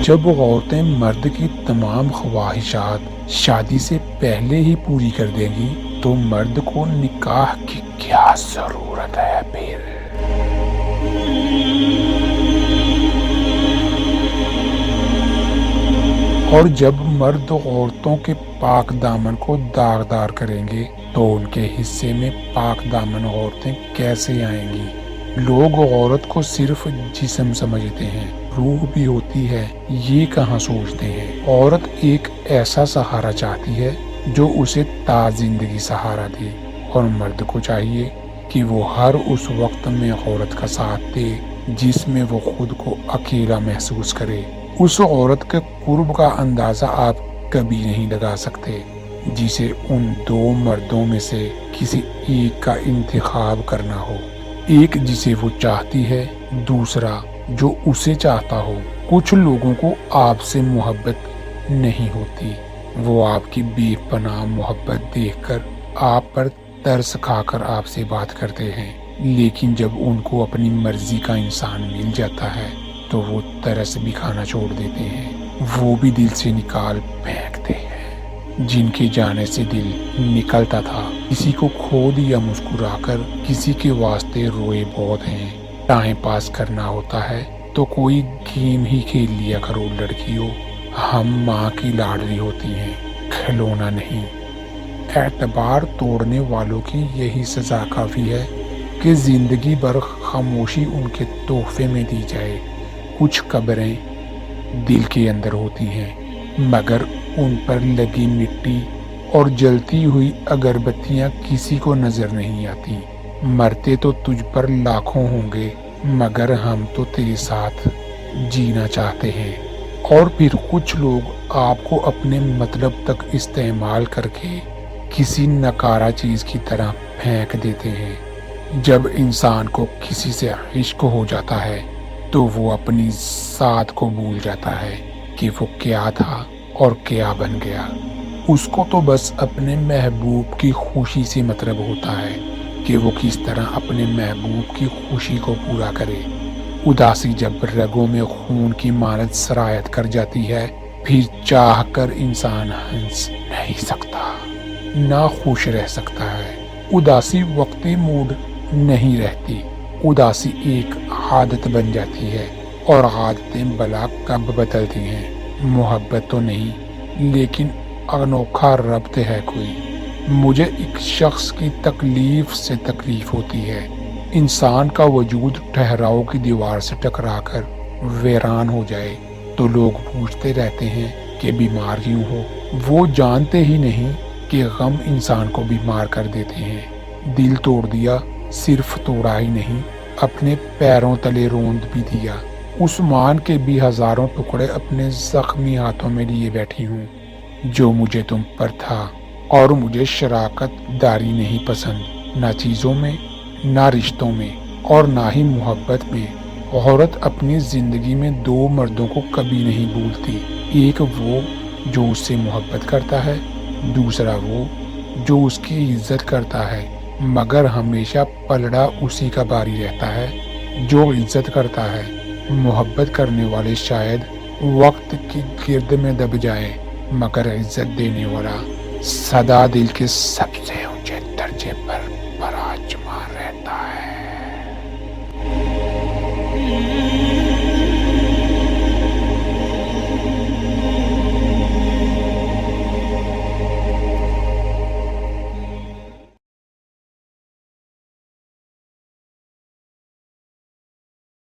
جب عورتیں مرد کی تمام خواہشات شادی سے پہلے ہی پوری کر دیں گی تو مرد کو نکاح کی کیا ضرورت ہے پھر؟ اور جب مرد عورتوں کے پاک دامن کو داغدار کریں گے تو ان کے حصے میں پاک دامن عورتیں کیسے آئیں گی؟ لوگ عورت کو صرف جسم سمجھتے ہیں، روح بھی ہوتی ہے یہ کہاں سوچتے ہیں۔ عورت ایک ایسا سہارا چاہتی ہے جو اسے تا زندگی سہارا دے، اور مرد کو چاہیے کہ وہ ہر اس وقت میں عورت کا ساتھ دے جس میں وہ خود کو اکیلا محسوس کرے۔ اس عورت کے قرب کا اندازہ آپ کبھی نہیں لگا سکتے جسے ان دو مردوں میں سے کسی ایک کا انتخاب کرنا ہو، ایک جسے وہ چاہتی ہے، دوسرا جو اسے چاہتا ہو۔ کچھ لوگوں کو آپ سے محبت نہیں ہوتی، وہ آپ کی بے پناہ محبت دیکھ کر آپ پر ترس کھا کر آپ سے بات کرتے ہیں، لیکن جب ان کو اپنی مرضی کا انسان مل جاتا ہے تو وہ ترس بھی کھانا چھوڑ دیتے ہیں، وہ بھی دل سے نکال پھینکتے ہیں۔ جن کے جانے سے دل نکلتا تھا، کسی کو کھو دیا مسکرا کر، کسی کے واسطے روئے بہت ہیں۔ ٹائم پاس کرنا ہوتا ہے تو کوئی گیم ہی کھیل لیا کرو لڑکیوں، ہم ماں کی لاڈلی ہوتی ہیں، کھلونا نہیں۔ اعتبار توڑنے والوں کی یہی سزا کافی ہے کہ زندگی بھر خاموشی ان کے تحفے میں دی جائے۔ کچھ قبریں دل کے اندر ہوتی ہیں مگر ان پر لگی مٹی اور جلتی ہوئی اگربتیاں کسی کو نظر نہیں آتی۔ مرتے تو تجھ پر لاکھوں ہوں گے مگر ہم تو تیرے ساتھ جینا چاہتے ہیں۔ اور پھر کچھ لوگ آپ کو اپنے مطلب تک استعمال کر کے کسی ناکارہ چیز کی طرح پھینک دیتے ہیں۔ جب انسان کو کسی سے عشق ہو جاتا ہے تو وہ اپنی ذات کو بھول جاتا ہے کہ وہ کیا تھا اور کیا بن گیا۔ اس کو تو بس اپنے محبوب کی خوشی سے مطلب ہوتا ہے کہ وہ کس طرح اپنے محبوب کی خوشی کو پورا کرے۔ اداسی جب رگوں میں خون کی مانند سرایت کر جاتی ہے، پھر چاہ کر انسان ہنس نہیں سکتا، نہ خوش رہ سکتا ہے۔ اداسی وقتی موڈ نہیں رہتی، اداسی ایک عادت بن جاتی ہے، اور عادتیں بلا کب بدلتی ہیں۔ محبت تو نہیں لیکن انوکھا ربط ہے کوئی۔ مجھے ایک شخص کی تکلیف سے تکلیف ہوتی ہے۔ انسان کا وجود ٹھہراؤ کی دیوار سے ٹکرا کر ویران ہو جائے تو لوگ پوچھتے رہتے ہیں کہ بیمار کیوں ہو۔ وہ جانتے ہی نہیں کہ غم انسان کو بیمار کر دیتے ہیں۔ دل توڑ دیا، صرف توڑا ہی نہیں، اپنے پیروں تلے روند بھی دیا۔ عثمان کے بھی ہزاروں ٹکڑے اپنے زخمی ہاتھوں میں لیے بیٹھی ہوں۔ جو مجھے تم پر تھا، اور مجھے شراکت داری نہیں پسند، نہ چیزوں میں، نہ رشتوں میں، اور نہ ہی محبت میں۔ عورت اپنی زندگی میں دو مردوں کو کبھی نہیں بھولتی، ایک وہ جو اس سے محبت کرتا ہے، دوسرا وہ جو اس کی عزت کرتا ہے، مگر ہمیشہ پلڑا اسی کا باری رہتا ہے جو عزت کرتا ہے۔ محبت کرنے والے شاید وقت کی گرد میں دب جائے مگر عزت دینے والا سدا دل کے سب سے اونچے